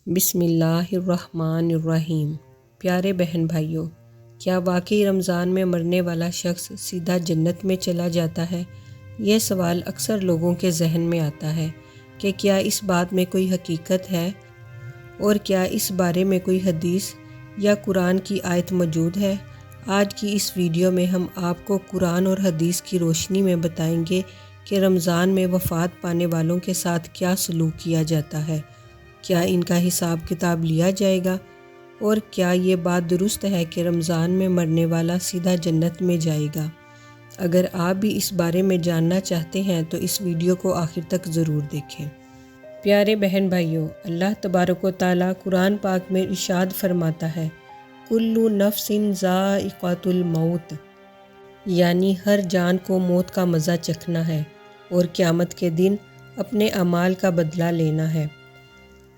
بسم اللہ الرحمن الرحیم۔ پیارے بہن بھائیوں، کیا واقعی رمضان میں مرنے والا شخص سیدھا جنت میں چلا جاتا ہے؟ یہ سوال اکثر لوگوں کے ذہن میں آتا ہے کہ کیا اس بات میں کوئی حقیقت ہے اور کیا اس بارے میں کوئی حدیث یا قرآن کی آیت موجود ہے؟ آج کی اس ویڈیو میں ہم آپ کو قرآن اور حدیث کی روشنی میں بتائیں گے کہ رمضان میں وفات پانے والوں کے ساتھ کیا سلوک کیا جاتا ہے، کیا ان کا حساب کتاب لیا جائے گا، اور کیا یہ بات درست ہے کہ رمضان میں مرنے والا سیدھا جنت میں جائے گا۔ اگر آپ بھی اس بارے میں جاننا چاہتے ہیں تو اس ویڈیو کو آخر تک ضرور دیکھیں۔ پیارے بہن بھائیوں، اللہ تبارک و تعالیٰ قرآن پاک میں ارشاد فرماتا ہے، کُلُّ نَفْسٍ ذَائِقَةُ الْمَوْتِ، یعنی ہر جان کو موت کا مزہ چکھنا ہے اور قیامت کے دن اپنے اعمال کا بدلہ لینا ہے۔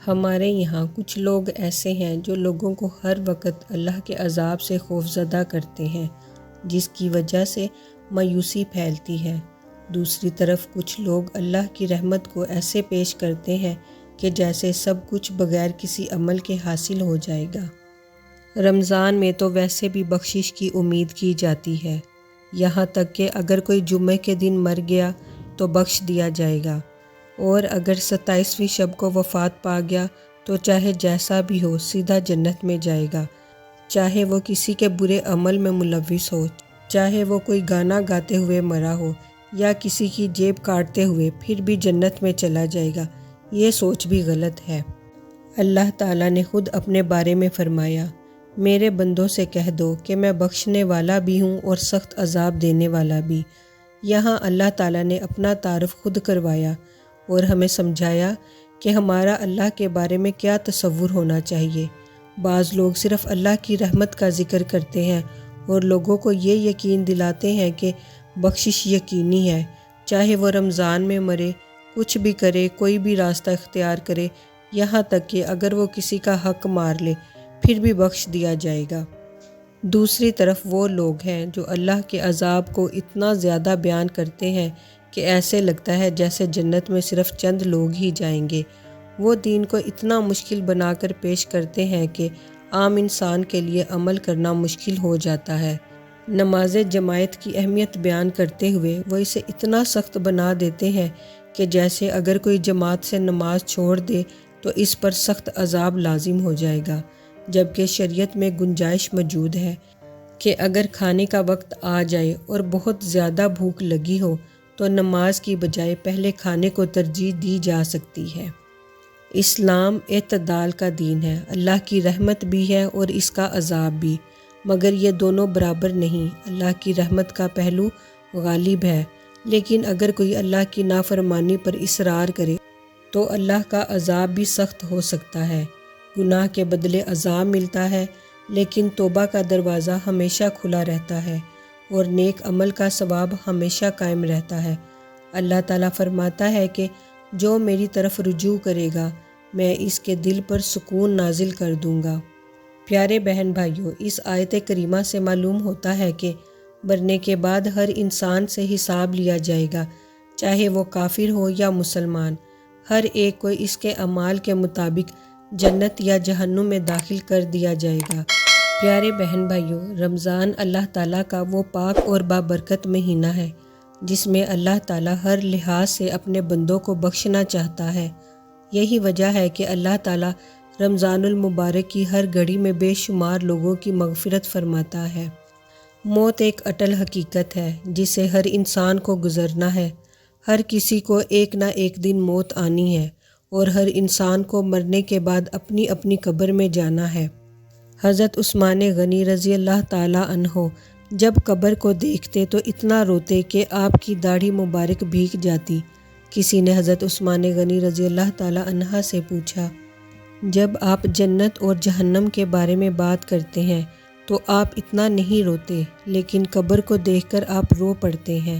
ہمارے یہاں کچھ لوگ ایسے ہیں جو لوگوں کو ہر وقت اللہ کے عذاب سے خوفزدہ کرتے ہیں، جس کی وجہ سے مایوسی پھیلتی ہے۔ دوسری طرف کچھ لوگ اللہ کی رحمت کو ایسے پیش کرتے ہیں کہ جیسے سب کچھ بغیر کسی عمل کے حاصل ہو جائے گا۔ رمضان میں تو ویسے بھی بخشش کی امید کی جاتی ہے، یہاں تک کہ اگر کوئی جمعے کے دن مر گیا تو بخش دیا جائے گا، اور اگر 27ویں شب کو وفات پا گیا تو چاہے جیسا بھی ہو سیدھا جنت میں جائے گا، چاہے وہ کسی کے برے عمل میں ملوث ہو، چاہے وہ کوئی گانا گاتے ہوئے مرا ہو یا کسی کی جیب کاٹتے ہوئے، پھر بھی جنت میں چلا جائے گا۔ یہ سوچ بھی غلط ہے۔ اللہ تعالیٰ نے خود اپنے بارے میں فرمایا، میرے بندوں سے کہہ دو کہ میں بخشنے والا بھی ہوں اور سخت عذاب دینے والا بھی۔ یہاں اللہ تعالیٰ نے اپنا تعارف خود کروایا اور ہمیں سمجھایا کہ ہمارا اللہ کے بارے میں کیا تصور ہونا چاہیے۔ بعض لوگ صرف اللہ کی رحمت کا ذکر کرتے ہیں اور لوگوں کو یہ یقین دلاتے ہیں کہ بخشش یقینی ہے، چاہے وہ رمضان میں مرے، کچھ بھی کرے، کوئی بھی راستہ اختیار کرے، یہاں تک کہ اگر وہ کسی کا حق مار لے پھر بھی بخش دیا جائے گا۔ دوسری طرف وہ لوگ ہیں جو اللہ کے عذاب کو اتنا زیادہ بیان کرتے ہیں کہ ایسے لگتا ہے جیسے جنت میں صرف چند لوگ ہی جائیں گے۔ وہ دین کو اتنا مشکل بنا کر پیش کرتے ہیں کہ عام انسان کے لیے عمل کرنا مشکل ہو جاتا ہے۔ نماز جماعت کی اہمیت بیان کرتے ہوئے وہ اسے اتنا سخت بنا دیتے ہیں کہ جیسے اگر کوئی جماعت سے نماز چھوڑ دے تو اس پر سخت عذاب لازم ہو جائے گا، جبکہ شریعت میں گنجائش موجود ہے کہ اگر کھانے کا وقت آ جائے اور بہت زیادہ بھوک لگی ہو تو نماز کی بجائے پہلے کھانے کو ترجیح دی جا سکتی ہے۔ اسلام اعتدال کا دین ہے، اللہ کی رحمت بھی ہے اور اس کا عذاب بھی، مگر یہ دونوں برابر نہیں۔ اللہ کی رحمت کا پہلو غالب ہے، لیکن اگر کوئی اللہ کی نافرمانی پر اصرار کرے تو اللہ کا عذاب بھی سخت ہو سکتا ہے۔ گناہ کے بدلے عذاب ملتا ہے، لیکن توبہ کا دروازہ ہمیشہ کھلا رہتا ہے اور نیک عمل کا ثواب ہمیشہ قائم رہتا ہے۔ اللہ تعالیٰ فرماتا ہے کہ جو میری طرف رجوع کرے گا میں اس کے دل پر سکون نازل کر دوں گا۔ پیارے بہن بھائیوں، اس آیت کریمہ سے معلوم ہوتا ہے کہ مرنے کے بعد ہر انسان سے حساب لیا جائے گا، چاہے وہ کافر ہو یا مسلمان۔ ہر ایک کو اس کے اعمال کے مطابق جنت یا جہنم میں داخل کر دیا جائے گا۔ پیارے بہن بھائیوں، رمضان اللہ تعالیٰ کا وہ پاک اور بابرکت مہینہ ہے جس میں اللہ تعالیٰ ہر لحاظ سے اپنے بندوں کو بخشنا چاہتا ہے۔ یہی وجہ ہے کہ اللہ تعالیٰ رمضان المبارک کی ہر گھڑی میں بے شمار لوگوں کی مغفرت فرماتا ہے۔ موت ایک اٹل حقیقت ہے جسے ہر انسان کو گزرنا ہے۔ ہر کسی کو ایک نہ ایک دن موت آنی ہے اور ہر انسان کو مرنے کے بعد اپنی اپنی قبر میں جانا ہے۔ حضرت عثمان غنی رضی اللہ تعالیٰ عنہ جب قبر کو دیکھتے تو اتنا روتے کہ آپ کی داڑھی مبارک بھیگ جاتی۔ کسی نے حضرت عثمان غنی رضی اللہ تعالیٰ عنہ سے پوچھا، جب آپ جنت اور جہنم کے بارے میں بات کرتے ہیں تو آپ اتنا نہیں روتے، لیکن قبر کو دیکھ کر آپ رو پڑتے ہیں؟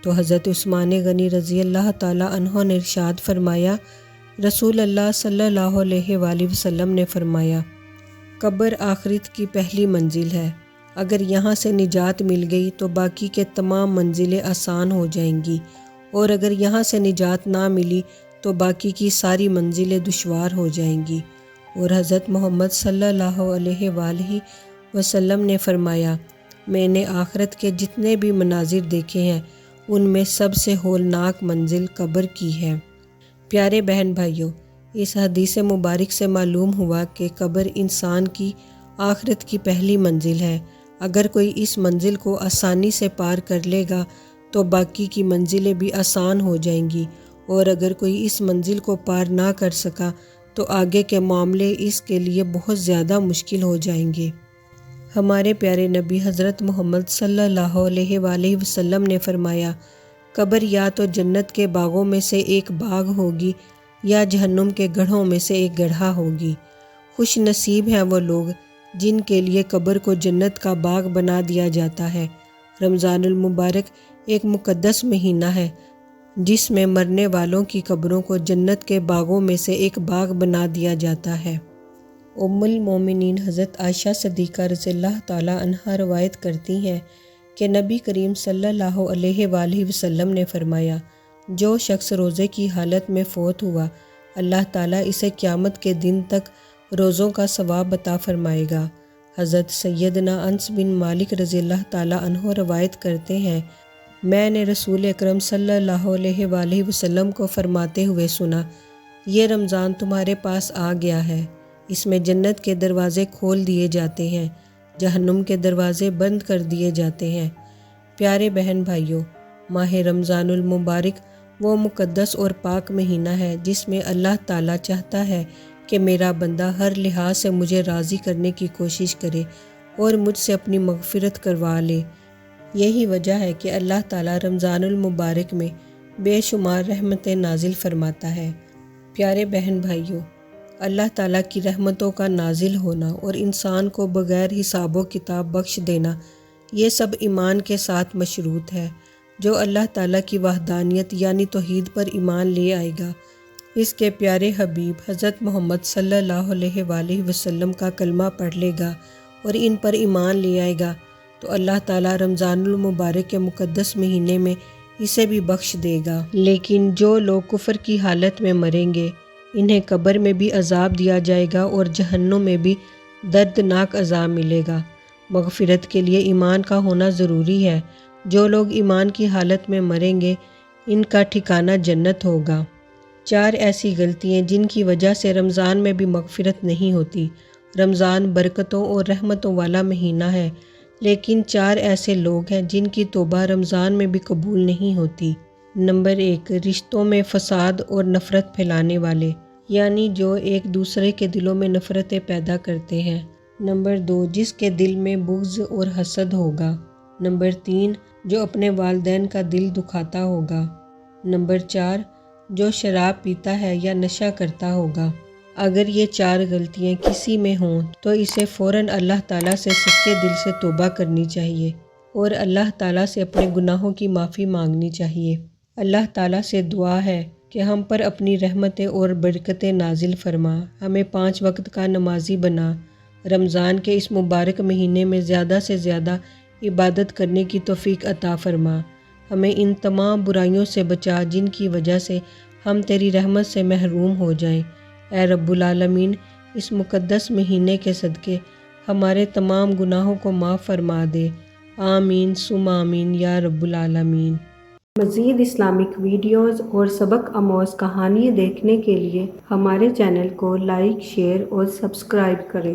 تو حضرت عثمان غنی رضی اللہ تعالیٰ عنہ نے ارشاد فرمایا، رسول اللہ صلی اللہ علیہ وآلہ وسلم نے فرمایا، قبر آخرت کی پہلی منزل ہے، اگر یہاں سے نجات مل گئی تو باقی کے تمام منزلیں آسان ہو جائیں گی، اور اگر یہاں سے نجات نہ ملی تو باقی کی ساری منزلیں دشوار ہو جائیں گی۔ اور حضرت محمد صلی اللہ علیہ وآلہ وسلم نے فرمایا، میں نے آخرت کے جتنے بھی مناظر دیکھے ہیں ان میں سب سے ہولناک منزل قبر کی ہے۔ پیارے بہن بھائیوں، اس حدیث مبارک سے معلوم ہوا کہ قبر انسان کی آخرت کی پہلی منزل ہے۔ اگر کوئی اس منزل کو آسانی سے پار کر لے گا تو باقی کی منزلیں بھی آسان ہو جائیں گی، اور اگر کوئی اس منزل کو پار نہ کر سکا تو آگے کے معاملے اس کے لیے بہت زیادہ مشکل ہو جائیں گے۔ ہمارے پیارے نبی حضرت محمد صلی اللہ علیہ وآلہ وسلم نے فرمایا، قبر یا تو جنت کے باغوں میں سے ایک باغ ہوگی یا جہنم کے گڑھوں میں سے ایک گڑھا ہوگی۔ خوش نصیب ہیں وہ لوگ جن کے لیے قبر کو جنت کا باغ بنا دیا جاتا ہے۔ رمضان المبارک ایک مقدس مہینہ ہے جس میں مرنے والوں کی قبروں کو جنت کے باغوں میں سے ایک باغ بنا دیا جاتا ہے۔ ام المومنین حضرت عائشہ صدیقہ رضی اللہ تعالی عنہا روایت کرتی ہیں کہ نبی کریم صلی اللہ علیہ وآلہ وسلم نے فرمایا، جو شخص روزے کی حالت میں فوت ہوا اللہ تعالیٰ اسے قیامت کے دن تک روزوں کا ثواب عطا فرمائے گا۔ حضرت سیدنا انس بن مالک رضی اللہ تعالیٰ عنہ روایت کرتے ہیں، میں نے رسول اکرم صلی اللہ علیہ وآلہ وسلم کو فرماتے ہوئے سنا، یہ رمضان تمہارے پاس آ گیا ہے، اس میں جنت کے دروازے کھول دیے جاتے ہیں، جہنم کے دروازے بند کر دیے جاتے ہیں۔ پیارے بہن بھائیوں، ماہ رمضان المبارک وہ مقدس اور پاک مہینہ ہے جس میں اللہ تعالیٰ چاہتا ہے کہ میرا بندہ ہر لحاظ سے مجھے راضی کرنے کی کوشش کرے اور مجھ سے اپنی مغفرت کروا لے۔ یہی وجہ ہے کہ اللہ تعالیٰ رمضان المبارک میں بے شمار رحمتیں نازل فرماتا ہے۔ پیارے بہن بھائیوں، اللہ تعالیٰ کی رحمتوں کا نازل ہونا اور انسان کو بغیر حساب و کتاب بخش دینا، یہ سب ایمان کے ساتھ مشروط ہے۔ جو اللہ تعالیٰ کی وحدانیت یعنی توحید پر ایمان لے آئے گا، اس کے پیارے حبیب حضرت محمد صلی اللہ علیہ وآلہ وسلم کا کلمہ پڑھ لے گا اور ان پر ایمان لے آئے گا تو اللہ تعالیٰ رمضان المبارک کے مقدس مہینے میں اسے بھی بخش دے گا۔ لیکن جو لوگ کفر کی حالت میں مریں گے انہیں قبر میں بھی عذاب دیا جائے گا اور جہنم میں بھی دردناک عذاب ملے گا۔ مغفرت کے لیے ایمان کا ہونا ضروری ہے۔ جو لوگ ایمان کی حالت میں مریں گے ان کا ٹھکانہ جنت ہوگا۔ 4 ایسی غلطیاں جن کی وجہ سے رمضان میں بھی مغفرت نہیں ہوتی۔ رمضان برکتوں اور رحمتوں والا مہینہ ہے، لیکن 4 ایسے لوگ ہیں جن کی توبہ رمضان میں بھی قبول نہیں ہوتی۔ نمبر 1، رشتوں میں فساد اور نفرت پھیلانے والے، یعنی جو ایک دوسرے کے دلوں میں نفرتیں پیدا کرتے ہیں۔ نمبر 2، جس کے دل میں بغض اور حسد ہوگا۔ نمبر 3، جو اپنے والدین کا دل دکھاتا ہوگا۔ نمبر 4، جو شراب پیتا ہے یا نشہ کرتا ہوگا۔ اگر یہ 4 غلطیاں کسی میں ہوں تو اسے فوراً اللہ تعالیٰ سے سچے دل سے توبہ کرنی چاہیے اور اللہ تعالیٰ سے اپنے گناہوں کی معافی مانگنی چاہیے۔ اللہ تعالیٰ سے دعا ہے کہ ہم پر اپنی رحمتیں اور برکتیں نازل فرما، ہمیں 5 وقت کا نمازی بنا، رمضان کے اس مبارک مہینے میں زیادہ سے زیادہ عبادت کرنے کی توفیق عطا فرما، ہمیں ان تمام برائیوں سے بچا جن کی وجہ سے ہم تیری رحمت سے محروم ہو جائیں۔ اے رب العالمین، اس مقدس مہینے کے صدقے ہمارے تمام گناہوں کو معاف فرما دے۔ آمین ثم آمین یا رب العالمین۔ مزید اسلامک ویڈیوز اور سبق آموز کہانیاں دیکھنے کے لیے ہمارے چینل کو لائک، شیئر اور سبسکرائب کریں۔